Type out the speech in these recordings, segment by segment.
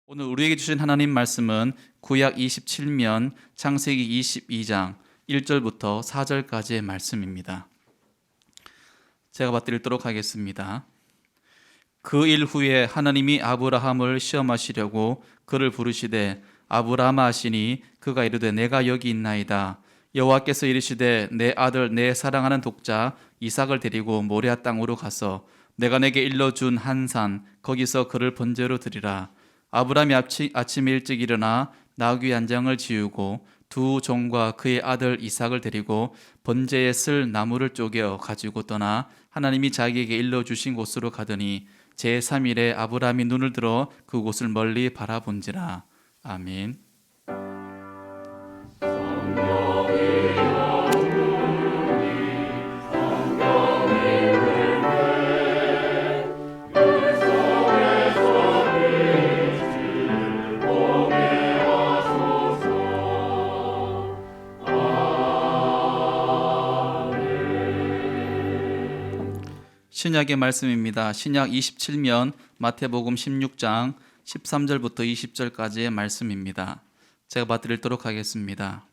오늘 우리에게 주신 하나님 말씀은 구약 27면 창세기 22장 1절부터 4절까지의 말씀입니다. 제가 받드리도록 하겠습니다. 그 일 후에 하나님이 아브라함을 시험하시려고 그를 부르시되 아브라함아 하시니 그가 이르되 내가 여기 있나이다. 여호와께서 이르시되 내 아들 내 사랑하는 독자 이삭을 데리고 모레아 땅으로 가서 내가 내게 일러준 한 산 거기서 그를 번제로 드리라. 아브라함이 아침에 일찍 일어나 나귀 한 장을 지우고 두 종과 그의 아들 이삭을 데리고 번제에 쓸 나무를 쪼개 가지고 떠나 하나님이 자기에게 일러주신 곳으로 가더니 제3일에 아브라함이 눈을 들어 그곳을 멀리 바라본지라. 아멘. 신약의 말씀입니다. 신약 27면 마태복음 16장 13절부터 20절까지의 말씀입니다. 제가 받드리도록 하겠습니다.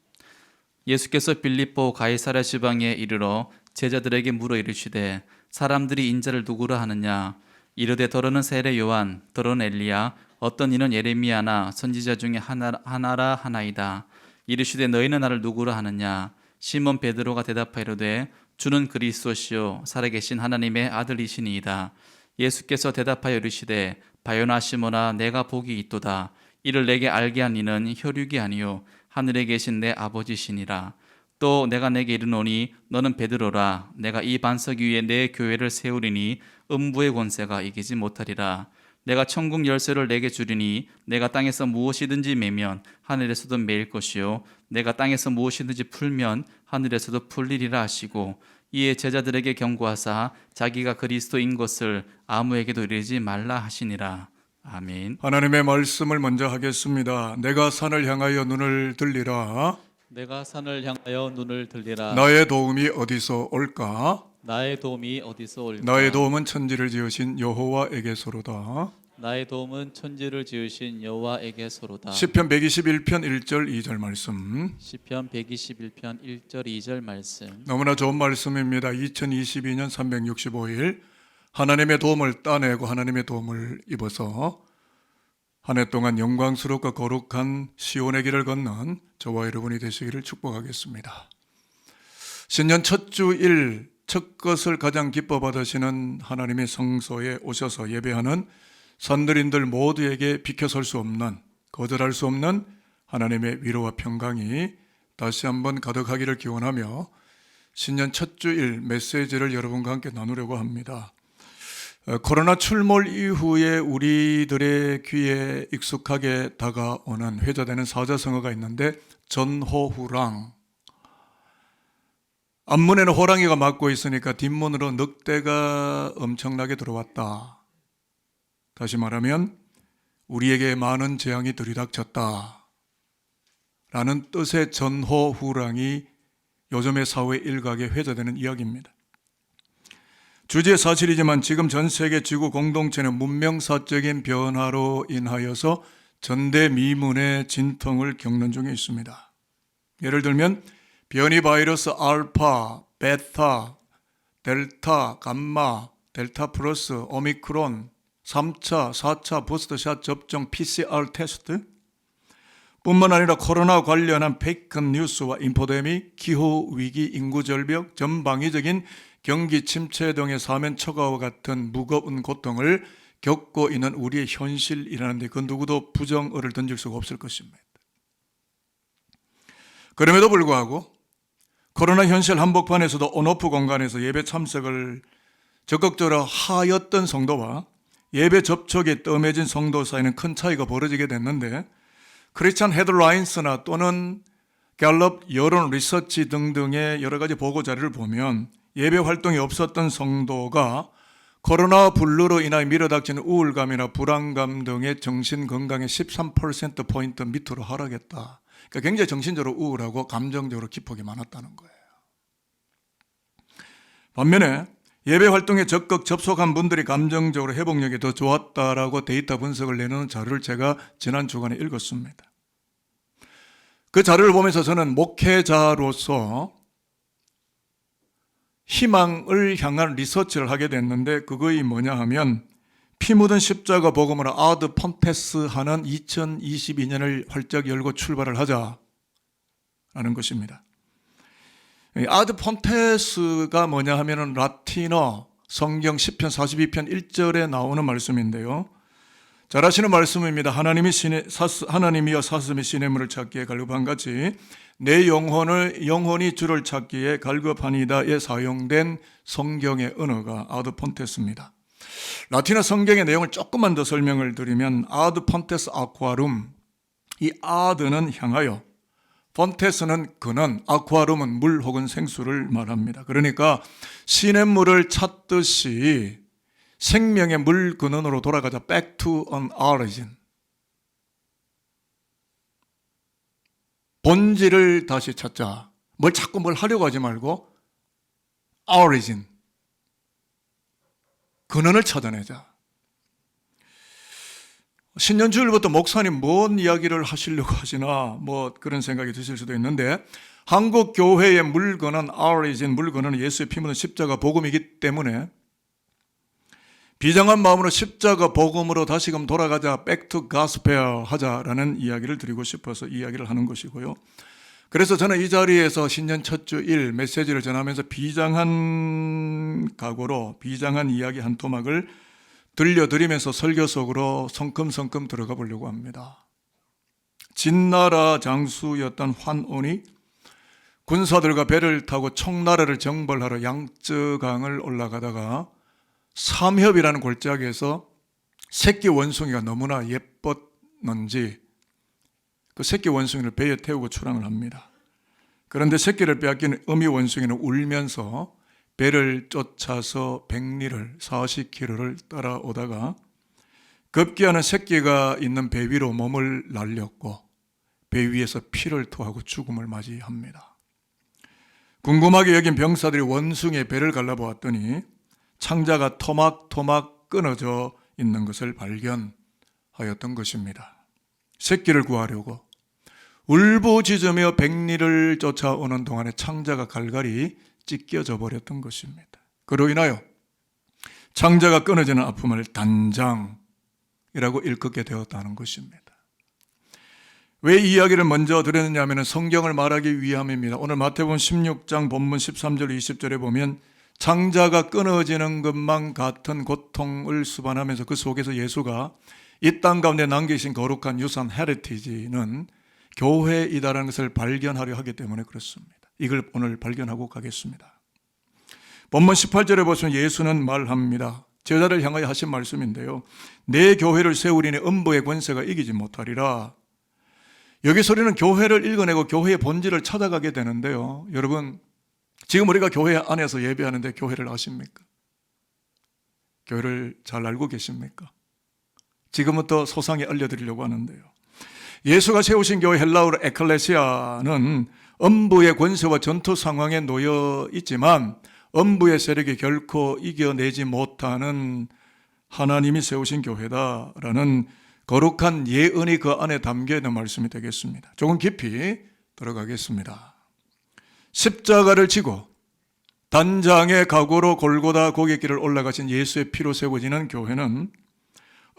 예수께서 빌립보 가이사랴 지방에 이르러 제자들에게 물어 이르시되 사람들이 인자를 누구라 하느냐? 이르되 더러는 세례 요한, 더러는 엘리야, 어떤 이는 예레미야나 선지자 중에 하나라 하나이다. 이르시되 너희는 나를 누구라 하느냐? 시몬 베드로가 대답하이르되 주는 그리스도시요 살아계신 하나님의 아들이시니이다. 예수께서 대답하여 이르시되 바요나 시몬아 내가 복이 있도다. 이를 내게 알게 한 이는 혈육이 아니요 하늘에 계신 내 아버지시니라. 또 내가 내게 이르노니 너는 베드로라. 내가 이 반석 위에 내 교회를 세우리니 음부의 권세가 이기지 못하리라. 내가 천국 열쇠를 내게 주리니 내가 땅에서 무엇이든지 매면 하늘에서도 매일 것이요 내가 땅에서 무엇이든지 풀면 하늘에서도 풀리리라 하시고 이에 제자들에게 경고하사 자기가 그리스도인 것을 아무에게도 이르지 말라 하시니라. 아멘. 하나님의 말씀을 먼저 하겠습니다. 내가 산을 향하여 눈을 들리라. 내가 산을 향하여 눈을 들리라. 나의 도움이 어디서 올까? 나의 도움이 어디서 올까? 나의 도움은 천지를 지으신 여호와에게서로다. 나의 도움은 천지를 지으신 여호와에게서로다. 시편 121편 1절 2절 말씀. 시편 121편 1절 2절 말씀. 너무나 좋은 말씀입니다. 2022년 365일 하나님의 도움을 따내고 하나님의 도움을 입어서 한 해 동안 영광스럽고 거룩한 시온의 길을 걷는 저와 여러분이 되시기를 축복하겠습니다. 신년 첫 주일 첫 것을 가장 기뻐 받으시는 하나님의 성소에 오셔서 예배하는 선들인들 모두에게 비켜설 수 없는, 거절할 수 없는 하나님의 위로와 평강이 다시 한번 가득하기를 기원하며 신년 첫 주일 메시지를 여러분과 함께 나누려고 합니다. 코로나 출몰 이후에 우리들의 귀에 익숙하게 다가오는 회자되는 사자성어가 있는데 전호후랑, 앞문에는 호랑이가 막고 있으니까 뒷문으로 늑대가 엄청나게 들어왔다. 다시 말하면 우리에게 많은 재앙이 들이닥쳤다 라는 뜻의 전호후랑이 요즘의 사회 일각에 회자되는 이야기입니다. 주지의 사실이지만 지금 전 세계 지구 공동체는 문명사적인 변화로 인하여서 전대미문의 진통을 겪는 중에 있습니다. 예를 들면 변이 바이러스 알파, 베타, 델타, 감마, 델타 플러스, 오미크론, 3차, 4차 부스터샷 접종 PCR 테스트 뿐만 아니라 코로나 관련한 페이크 뉴스와 인포데믹, 기후위기, 인구절벽, 전방위적인 경기 침체 등의 사면 초과와 같은 무거운 고통을 겪고 있는 우리의 현실이라는데 그 누구도 부정어를 던질 수가 없을 것입니다. 그럼에도 불구하고 코로나 현실 한복판에서도 온오프 공간에서 예배 참석을 적극적으로 하였던 성도와 예배 접촉에 뜸해진 성도 사이는 큰 차이가 벌어지게 됐는데 크리스찬 헤드라인스나 또는 갤럽 여론 리서치 등등의 여러 가지 보고 자료를 보면 예배 활동이 없었던 성도가 코로나 블루로 인하여 밀어닥치는 우울감이나 불안감 등의 정신 건강의 13%포인트 밑으로 하락했다. 그러니까 굉장히 정신적으로 우울하고 감정적으로 기폭이 많았다는 거예요. 반면에 예배 활동에 적극 접속한 분들이 감정적으로 회복력이 더 좋았다라고 데이터 분석을 내놓은 자료를 제가 지난 주간에 읽었습니다. 그 자료를 보면서 저는 목회자로서 희망을 향한 리서치를 하게 됐는데, 그거이 뭐냐 하면 피 묻은 십자가 복음으로 아드 폰테스 하는 2022년을 활짝 열고 출발을 하자라는 것입니다. 아드 폰테스가 뭐냐 하면은 라틴어 성경 시편 42편 1절에 나오는 말씀인데요. 잘 아시는 말씀입니다. 하나님이여 사슴이 시냇물을 찾기에 갈급한 같이 내 영혼이 주를 찾기에 갈급하니다에 사용된 성경의 언어가 아드 폰테스입니다. 라틴어 성경의 내용을 조금만 더 설명을 드리면 아드 폰테스 아쿠아룸, 이 아드는 향하여, 폰테스는 근원, 아쿠아룸은 물 혹은 생수를 말합니다. 그러니까 시냇물을 찾듯이 생명의 물 근원으로 돌아가자. Back to an origin. 본질을 다시 찾자. 자꾸 뭘 하려고 하지 말고 origin. 근원을 찾아내자. 신년주일부터 목사님 뭔 이야기를 하시려고 하시나 그런 생각이 드실 수도 있는데, 한국 교회의 물건은 origin, 물건은 예수의 피 묻은 십자가 복음이기 때문에 비장한 마음으로 십자가 복음으로 다시금 돌아가자, back to gospel 하자라는 이야기를 드리고 싶어서 이야기를 하는 것이고요. 그래서 저는 이 자리에서 신년 첫 주일 메시지를 전하면서 비장한 각오로 비장한 이야기 한 토막을 들려드리면서 설교 속으로 성큼성큼 들어가 보려고 합니다. 진나라 장수였던 환온이 군사들과 배를 타고 청나라를 정벌하러 양쯔강을 올라가다가 삼협이라는 골짜기에서 새끼 원숭이가 너무나 예뻤는지 그 새끼 원숭이를 배에 태우고 출항을 합니다. 그런데 새끼를 빼앗긴 어미 원숭이는 울면서 배를 쫓아서 백리를 40km를 따라오다가 급기야는 새끼가 있는 배 위로 몸을 날렸고 배 위에서 피를 토하고 죽음을 맞이합니다. 궁금하게 여긴 병사들이 원숭이의 배를 갈라보았더니 창자가 토막토막 끊어져 있는 것을 발견하였던 것입니다. 새끼를 구하려고 울부짖으며 백리를 쫓아오는 동안에 창자가 갈갈이 찢겨져 버렸던 것입니다. 그로 인하여 창자가 끊어지는 아픔을 단장이라고 일컫게 되었다는 것입니다. 왜 이 이야기를 먼저 드렸느냐 하면 성경을 말하기 위함입니다. 오늘 마태복음 16장 본문 13절 20절에 보면 창자가 끊어지는 것만 같은 고통을 수반하면서 그 속에서 예수가 이 땅 가운데 남기신 거룩한 유산 헤리티지는 교회이다라는 것을 발견하려 하기 때문에 그렇습니다. 이걸 오늘 발견하고 가겠습니다. 본문 18절에 보시면 예수는 말합니다. 제자를 향하여 하신 말씀인데요. 내 교회를 세우리니 음부의 권세가 이기지 못하리라. 여기서 우리는 교회를 읽어내고 교회의 본질을 찾아가게 되는데요. 여러분, 지금 우리가 교회 안에서 예배하는데 교회를 아십니까? 교회를 잘 알고 계십니까? 지금부터 소상히 알려드리려고 하는데요. 예수가 세우신 교회 헬라어로 에클레시아는 음부의 권세와 전투 상황에 놓여 있지만 음부의 세력이 결코 이겨내지 못하는 하나님이 세우신 교회다라는 거룩한 예언이 그 안에 담겨 있는 말씀이 되겠습니다. 조금 깊이 들어가겠습니다. 십자가를 지고 단장의 각오로 골고다 고갯길을 올라가신 예수의 피로 세워지는 교회는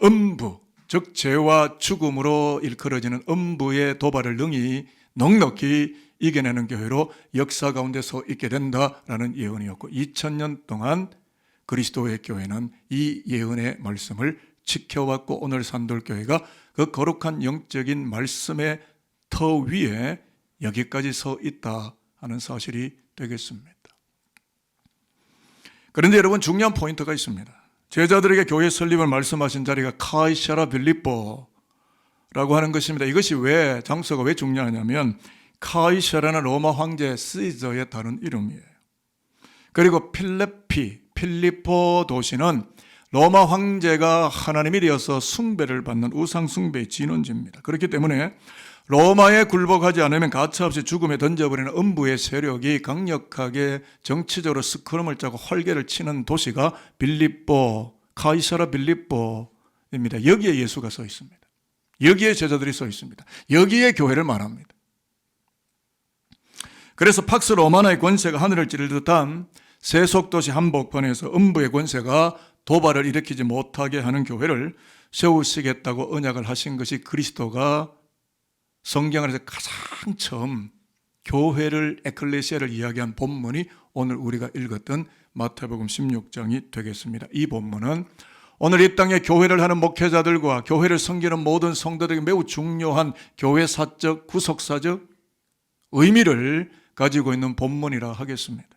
음부, 즉 죄와 죽음으로 일컬어지는 음부의 도발을 능히 넉넉히 이겨내는 교회로 역사 가운데 서 있게 된다라는 예언이었고 2000년 동안 그리스도의 교회는 이 예언의 말씀을 지켜왔고 오늘 산돌교회가 그 거룩한 영적인 말씀의 터 위에 여기까지 서 있다 하는 사실이 되겠습니다. 그런데 여러분 중요한 포인트가 있습니다. 제자들에게 교회 설립을 말씀하신 자리가 카이사라 빌립보라고 하는 것입니다. 이것이 장소가 왜 중요하냐면 카이사라는 로마 황제 시저의 다른 이름이에요. 그리고 필리포 도시는 로마 황제가 하나님이 되어서 숭배를 받는 우상 숭배의 진원지입니다. 그렇기 때문에 로마에 굴복하지 않으면 가차없이 죽음에 던져버리는 음부의 세력이 강력하게 정치적으로 스크럼을 짜고 활개를 치는 도시가 빌립보, 카이사라 빌립보입니다. 여기에 예수가 서 있습니다. 여기에 제자들이 서 있습니다. 여기에 교회를 말합니다. 그래서 팍스 로마나의 권세가 하늘을 찌를 듯한 세속도시 한복판에서 음부의 권세가 도발을 일으키지 못하게 하는 교회를 세우시겠다고 언약을 하신 것이 그리스도가 성경 안에서 가장 처음 교회를, 에클레시아를 이야기한 본문이 오늘 우리가 읽었던 마태복음 16장이 되겠습니다. 이 본문은 오늘 이 땅에 교회를 하는 목회자들과 교회를 섬기는 모든 성도들에게 매우 중요한 교회사적, 구속사적 의미를 가지고 있는 본문이라 하겠습니다.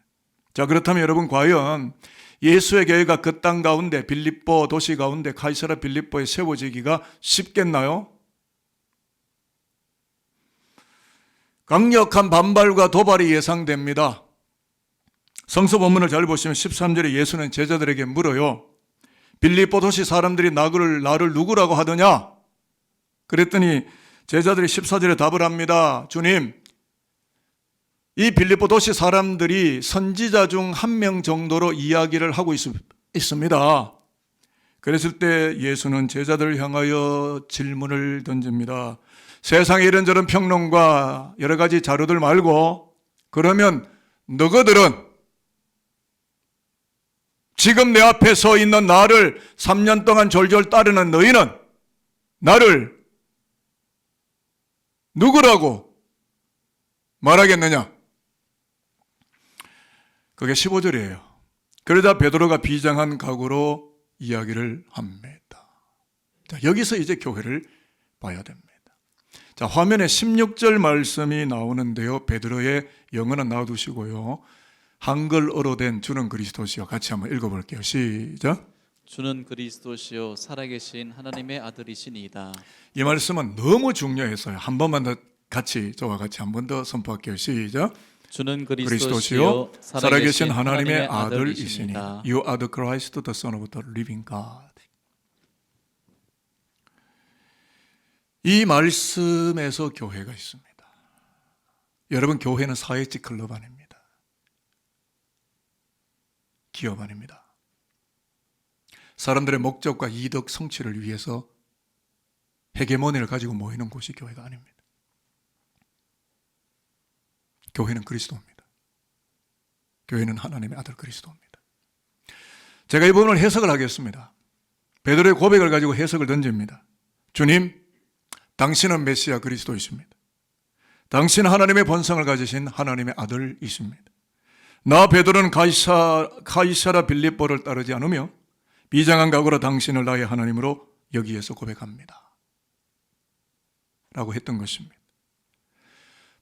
자, 그렇다면 여러분, 과연 예수의 교회가 그 땅 가운데, 빌립보 도시 가운데 카이사라 빌립보에 세워지기가 쉽겠나요? 강력한 반발과 도발이 예상됩니다. 성서 본문을 잘 보시면 13절에 예수는 제자들에게 물어요. 빌립보 도시 사람들이 나를 누구라고 하더냐? 그랬더니 제자들이 14절에 답을 합니다. 주님, 이 빌립보 도시 사람들이 선지자 중 한 명 정도로 이야기를 하고 있습니다. 그랬을 때 예수는 제자들을 향하여 질문을 던집니다. 세상에 이런저런 평론과 여러 가지 자료들 말고, 그러면 너희들은 지금 내 앞에 서 있는 나를 3년 동안 졸졸 따르는 너희는 나를 누구라고 말하겠느냐? 그게 15절이에요. 그러자 베드로가 비장한 각오로 이야기를 합니다. 자, 여기서 이제 교회를 봐야 됩니다. 자, 화면에 16절 말씀이 나오는데요. 베드로의 영어는 놔두시고요. 한글어로 된 주는 그리스도시요. 같이 한번 읽어볼게요. 시작. 주는 그리스도시요 살아계신 하나님의 아들이시니이다. 이 말씀은 너무 중요해서요. 한 번만 더 같이, 저와 같이 한 번 더 선포할게요. 시작. 주는 그리스도시요 살아계신 하나님의 아들이시니 아들이시니이다. You are the Christ, the Son of the living God. 이 말씀에서 교회가 있습니다. 여러분, 교회는 사회적 클럽 아닙니다. 기업 아닙니다. 사람들의 목적과 이득 성취를 위해서 헤게모니를 가지고 모이는 곳이 교회가 아닙니다. 교회는 그리스도입니다. 교회는 하나님의 아들 그리스도입니다. 제가 이 부분을 해석을 하겠습니다. 베드로의 고백을 가지고 해석을 던집니다. 주님, 당신은 메시아 그리스도이십니다. 당신은 하나님의 본성을 가지신 하나님의 아들이십니다. 나 베드로는 카이사라 빌립보를 따르지 않으며 비장한 각오로 당신을 나의 하나님으로 여기에서 고백합니다. 라고 했던 것입니다.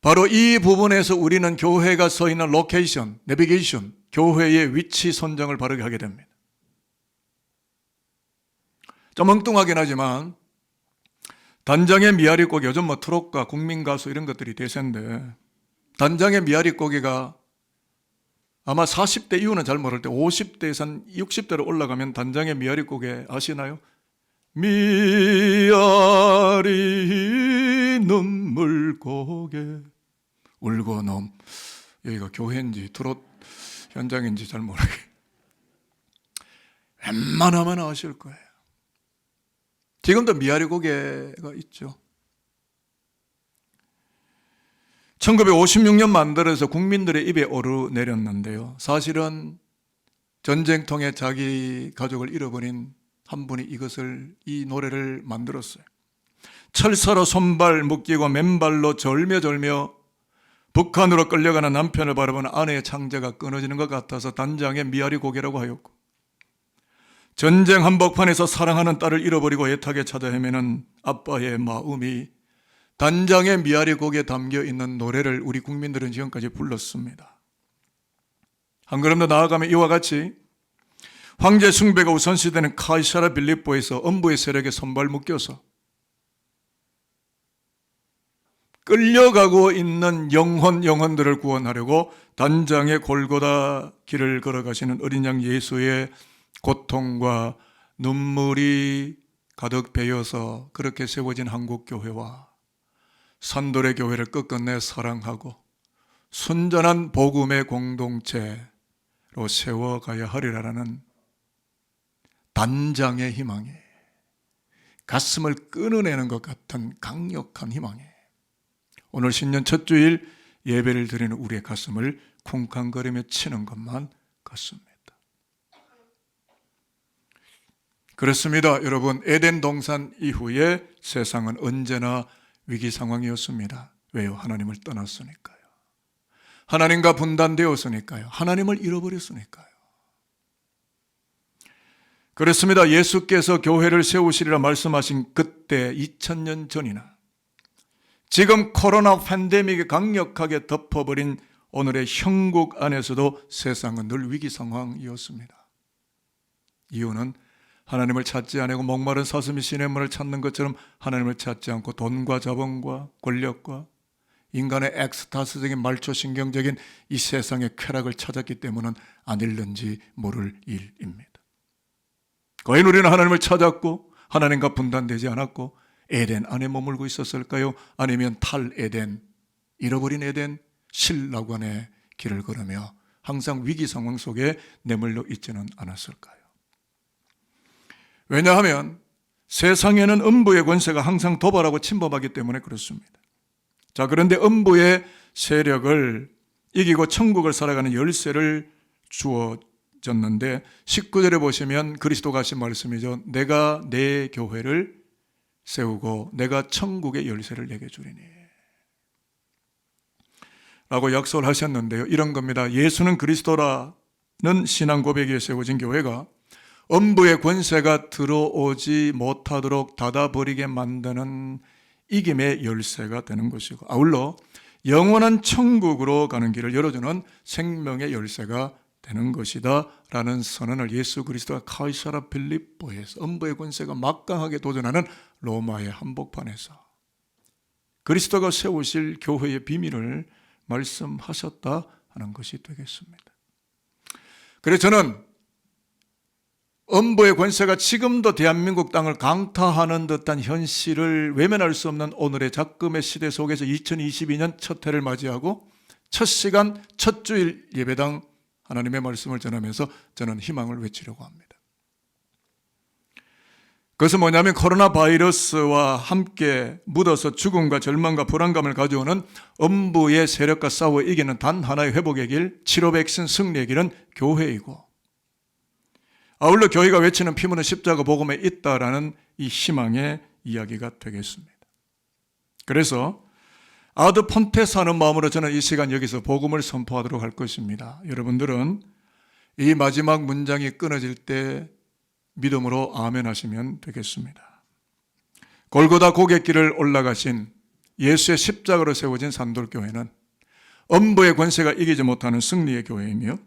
바로 이 부분에서 우리는 교회가 서 있는 로케이션, 내비게이션, 교회의 위치 선정을 바르게 하게 됩니다. 좀 엉뚱하긴 하지만 단장의 미아리고기, 요즘 트롯과 국민가수 이런 것들이 대세인데, 단장의 미아리고기가 아마 40대 이후는 잘 모를 때 50대에서 60대로 올라가면 단장의 미아리고기 아시나요? 미아리 눈물고개 울고 넘. 여기가 교회인지 트롯 현장인지 잘 모르게 웬만하면 아실 거예요. 지금도 미아리 고개가 있죠. 1956년 만들어서 국민들의 입에 오르내렸는데요. 사실은 전쟁통에 자기 가족을 잃어버린 한 분이 이 노래를 만들었어요. 철사로 손발 묶이고 맨발로 절며 북한으로 끌려가는 남편을 바라보는 아내의 창자가 끊어지는 것 같아서 단장의 미아리 고개라고 하였고, 전쟁 한복판에서 사랑하는 딸을 잃어버리고 애타게 찾아 헤매는 아빠의 마음이 단장의 미아리 곡에 담겨 있는 노래를 우리 국민들은 지금까지 불렀습니다. 한 걸음 더 나아가면 이와 같이 황제 숭배가 우선시되는 카이사라 빌립보에서 음부의 세력에 손발 묶여서 끌려가고 있는 영혼들을 구원하려고 단장의 골고다 길을 걸어가시는 어린 양 예수의 고통과 눈물이 가득 배어서 그렇게 세워진 한국교회와 산돌의 교회를 끝끝내 사랑하고 순전한 복음의 공동체로 세워가야 하리라는 단장의 희망에, 가슴을 끊어내는 것 같은 강력한 희망에 오늘 신년 첫 주일 예배를 드리는 우리의 가슴을 쿵쾅거리며 치는 것만 같습니다. 그렇습니다. 여러분, 에덴 동산 이후에 세상은 언제나 위기 상황이었습니다. 왜요? 하나님을 떠났으니까요. 하나님과 분단되었으니까요. 하나님을 잃어버렸으니까요. 그렇습니다. 예수께서 교회를 세우시리라 말씀하신 그때 2000년 전이나 지금 코로나 팬데믹이 강력하게 덮어버린 오늘의 형국 안에서도 세상은 늘 위기 상황이었습니다. 이유는 하나님을 찾지 않고 목마른 사슴이 시냇물을 찾는 것처럼 하나님을 찾지 않고 돈과 자본과 권력과 인간의 엑스타스적인 말초신경적인 이 세상의 쾌락을 찾았기 때문은 아닐는지 모를 일입니다. 과연 우리는 하나님을 찾았고 하나님과 분단되지 않았고 에덴 안에 머물고 있었을까요? 아니면 탈에덴, 잃어버린 에덴, 신라관의 길을 걸으며 항상 위기 상황 속에 내몰려 있지는 않았을까요? 왜냐하면 세상에는 음부의 권세가 항상 도발하고 침범하기 때문에 그렇습니다. 자, 그런데 음부의 세력을 이기고 천국을 살아가는 열쇠를 주어졌는데 19절에 보시면 그리스도가 하신 말씀이죠. 내가 내 교회를 세우고 내가 천국의 열쇠를 내게 주리니 라고 약속을 하셨는데요. 이런 겁니다. 예수는 그리스도라는 신앙 고백에 세워진 교회가 음부의 권세가 들어오지 못하도록 닫아버리게 만드는 이김의 열쇠가 되는 것이고, 아울러 영원한 천국으로 가는 길을 열어주는 생명의 열쇠가 되는 것이다 라는 선언을 예수 그리스도가 카이사라 빌립보에서 음부의 권세가 막강하게 도전하는 로마의 한복판에서 그리스도가 세우실 교회의 비밀을 말씀하셨다 하는 것이 되겠습니다. 그래서 저는 음부의 권세가 지금도 대한민국 땅을 강타하는 듯한 현실을 외면할 수 없는 오늘의 작금의 시대 속에서 2022년 첫 해를 맞이하고 첫 시간, 첫 주일 예배당 하나님의 말씀을 전하면서 저는 희망을 외치려고 합니다. 그것은 뭐냐면 코로나 바이러스와 함께 묻어서 죽음과 절망과 불안감을 가져오는 음부의 세력과 싸워 이기는 단 하나의 회복의 길, 치료 백신 승리의 길은 교회이고, 아울러 교회가 외치는 피 묻은 십자가 복음에 있다라는 이 희망의 이야기가 되겠습니다. 그래서 아드 폰테스 하는 마음으로 저는 이 시간 여기서 복음을 선포하도록 할 것입니다. 여러분들은 이 마지막 문장이 끊어질 때 믿음으로 아멘 하시면 되겠습니다. 골고다 고갯길을 올라가신 예수의 십자가로 세워진 산돌교회는 음부의 권세가 이기지 못하는 승리의 교회이며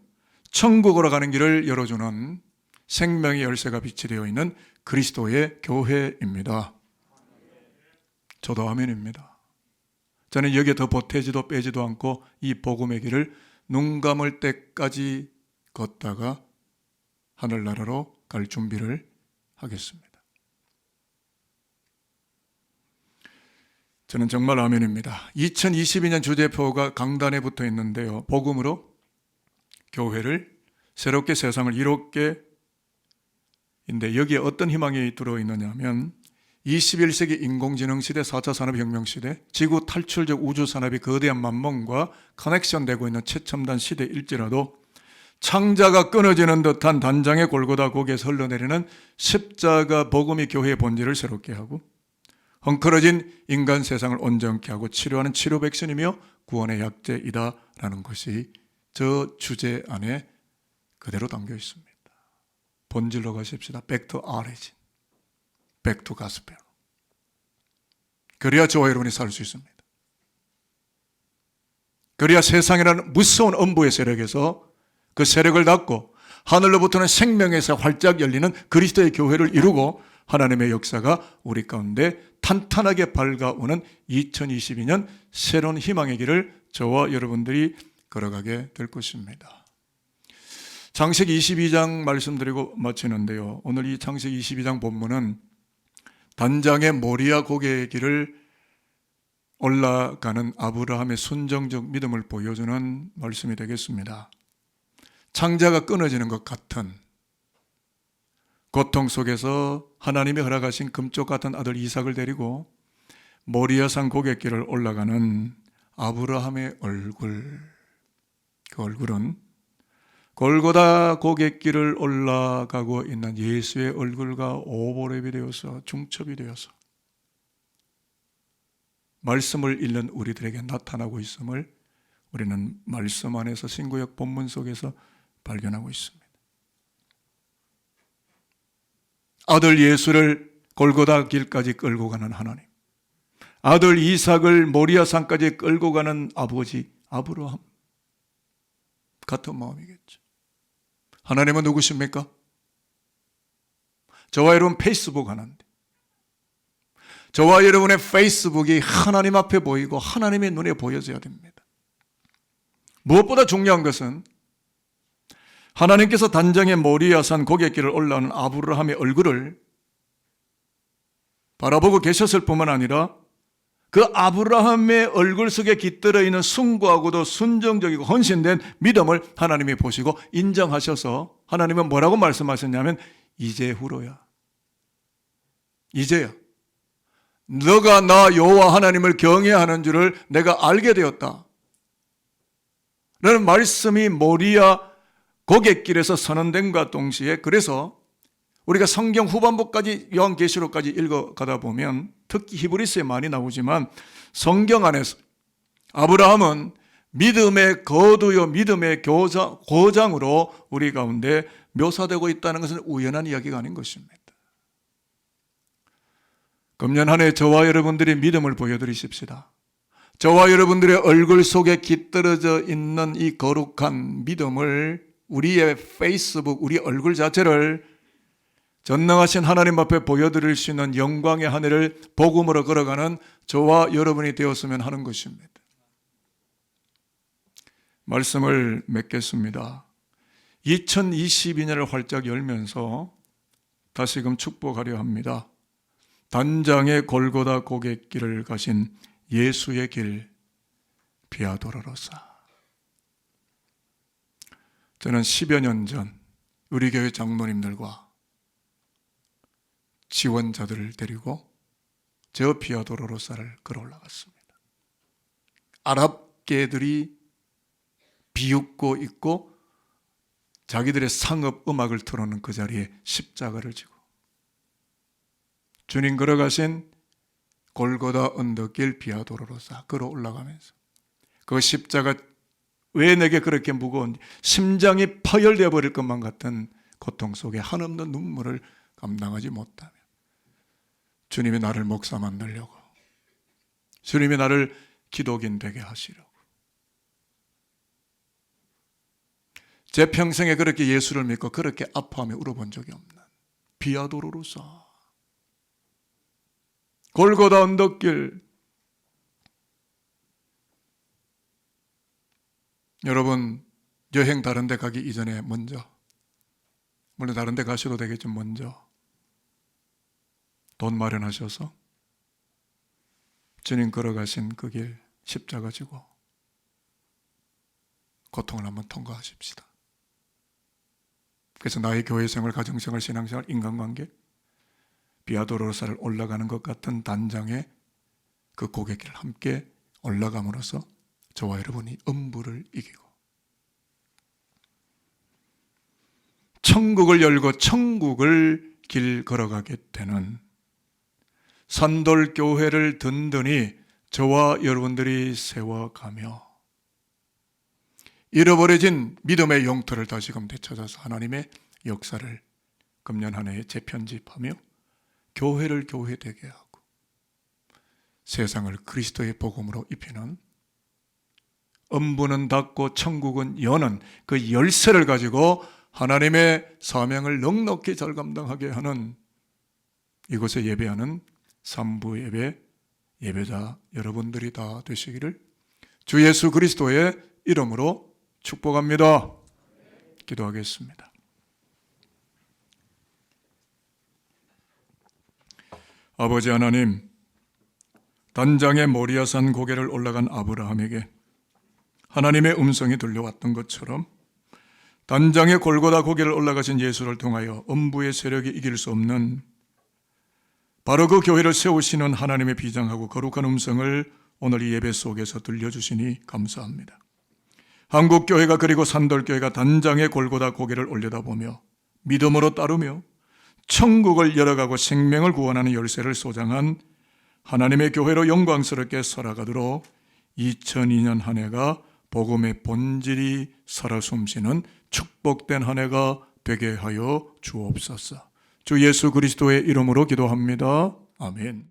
천국으로 가는 길을 열어주는 생명의 열쇠가 빛이 되어 있는 그리스도의 교회입니다. 저도 아멘입니다. 저는 여기에 더 보태지도 빼지도 않고 이 복음의 길을 눈 감을 때까지 걷다가 하늘나라로 갈 준비를 하겠습니다. 저는 정말 아멘입니다. 2022년 주제표가 강단에 붙어 있는데요. 복음으로 교회를 새롭게 세상을 이롭게 인데 여기에 어떤 희망이 들어있느냐 하면 21세기 인공지능 시대, 4차 산업혁명 시대, 지구 탈출적 우주산업이 거대한 만mon과 커넥션되고 있는 최첨단 시대일지라도 창자가 끊어지는 듯한 단장의 골고다 고개에서 흘러내리는 십자가 복음이 교회의 본질을 새롭게 하고 헝클어진 인간 세상을 온전케 하고 치료하는 치료 백신이며 구원의 약재이다라는 것이 저 주제 안에 그대로 담겨 있습니다. 본질로 가십시다. Back to origin. Back to gospel. 그래야 저와 여러분이 살 수 있습니다. 그래야 세상이라는 무서운 음부의 세력에서 그 세력을 닫고 하늘로부터는 생명에서 활짝 열리는 그리스도의 교회를 이루고 하나님의 역사가 우리 가운데 탄탄하게 밝아오는 2022년 새로운 희망의 길을 저와 여러분들이 걸어가게 될 것입니다. 창세기 22장 말씀드리고 마치는데요. 오늘 이 창세기 22장 본문은 단장의 모리아 고개의 길을 올라가는 아브라함의 순종적 믿음을 보여주는 말씀이 되겠습니다. 창자가 끊어지는 것 같은 고통 속에서 하나님이 허락하신 금쪽 같은 아들 이삭을 데리고 모리아산 고갯길을 올라가는 아브라함의 얼굴, 그 얼굴은 골고다 고갯길을 올라가고 있는 예수의 얼굴과 오버랩이 되어서 중첩이 되어서 말씀을 읽는 우리들에게 나타나고 있음을 우리는 말씀 안에서 신구약 본문 속에서 발견하고 있습니다. 아들 예수를 골고다 길까지 끌고 가는 하나님, 아들 이삭을 모리아산까지 끌고 가는 아버지 아브라함, 같은 마음이겠죠. 하나님은 누구십니까? 저와 여러분 페이스북 하는데, 저와 여러분의 페이스북이 하나님 앞에 보이고 하나님의 눈에 보여져야 됩니다. 무엇보다 중요한 것은 하나님께서 단정의 모리아산 고갯길을 올라오는 아브라함의 얼굴을 바라보고 계셨을 뿐만 아니라 그 아브라함의 얼굴 속에 깃들어 있는 숭고하고도 순종적이고 헌신된 믿음을 하나님이 보시고 인정하셔서 하나님은 뭐라고 말씀하셨냐면 이제후로야, 이제야 너가 나 여호와 하나님을 경외하는 줄을 내가 알게 되었다 라는 말씀이 모리아 고갯길에서 선언된과 동시에, 그래서 우리가 성경 후반부까지 요한계시록까지 읽어가다 보면 특히 히브리서에 많이 나오지만 성경 안에서 아브라함은 믿음의 거두요 믿음의 고장으로 우리 가운데 묘사되고 있다는 것은 우연한 이야기가 아닌 것입니다. 금년 한 해 저와 여러분들이 믿음을 보여드리십시다. 저와 여러분들의 얼굴 속에 깃들어져 있는 이 거룩한 믿음을, 우리의 페이스북, 우리 얼굴 자체를 전능하신 하나님 앞에 보여드릴 수 있는 영광의 한 해를 복음으로 걸어가는 저와 여러분이 되었으면 하는 것입니다. 말씀을 맺겠습니다. 2022년을 활짝 열면서 다시금 축복하려 합니다. 단장의 골고다 고갯길을 가신 예수의 길 비아도로로사. 저는 10여 년 전 우리 교회 장로님들과 지원자들을 데리고 저 비아도로로사를 걸어 올라갔습니다. 아랍계들이 비웃고 있고 자기들의 상업 음악을 틀어놓는 그 자리에 십자가를 지고 주님 걸어가신 골고다 언덕길 비아도로로사 걸어 올라가면서 그 십자가 왜 내게 그렇게 무거운지, 심장이 파열되어 버릴 것만 같은 고통 속에 한없는 눈물을 감당하지 못하며 주님이 나를 목사 만들려고, 주님이 나를 기독인 되게 하시려고, 제 평생에 그렇게 예수를 믿고 그렇게 아파하며 울어본 적이 없는 비아도로로사 골고다 언덕길. 여러분 여행 다른 데 가기 이전에 먼저, 물론 다른 데 가셔도 되겠지만 먼저 돈 마련하셔서 주님 걸어가신 그 길 십자가 지고 고통을 한번 통과하십시다. 그래서 나의 교회생활, 가정생활, 신앙생활, 인간관계 비아도로사를 올라가는 것 같은 단장의 그 고갯길을 함께 올라감으로써 저와 여러분이 음부를 이기고 천국을 열고 천국을 길 걸어가게 되는 산돌교회를 든든히 저와 여러분들이 세워가며 잃어버려진 믿음의 영토를 다시금 되찾아서 하나님의 역사를 금년 한 해에 재편집하며 교회를 교회되게 하고 세상을 그리스도의 복음으로 입히는, 음부는 닫고 천국은 여는 그 열쇠를 가지고 하나님의 사명을 넉넉히 잘 감당하게 하는 이곳에 예배하는 삼부 예배 예배자 여러분들이 다 되시기를 주 예수 그리스도의 이름으로 축복합니다. 기도하겠습니다. 아버지 하나님, 단장의 모리아산 고개를 올라간 아브라함에게 하나님의 음성이 들려왔던 것처럼 단장의 골고다 고개를 올라가신 예수를 통하여 음부의 세력이 이길 수 없는 바로 그 교회를 세우시는 하나님의 비장하고 거룩한 음성을 오늘 이 예배 속에서 들려주시니 감사합니다. 한국교회가 그리고 산돌교회가 단장의 골고다 고개를 올려다보며 믿음으로 따르며 천국을 열어가고 생명을 구원하는 열쇠를 소장한 하나님의 교회로 영광스럽게 살아가도록 2002년 한 해가 복음의 본질이 살아 숨쉬는 축복된 한 해가 되게 하여 주옵소서. 주 예수 그리스도의 이름으로 기도합니다. 아멘.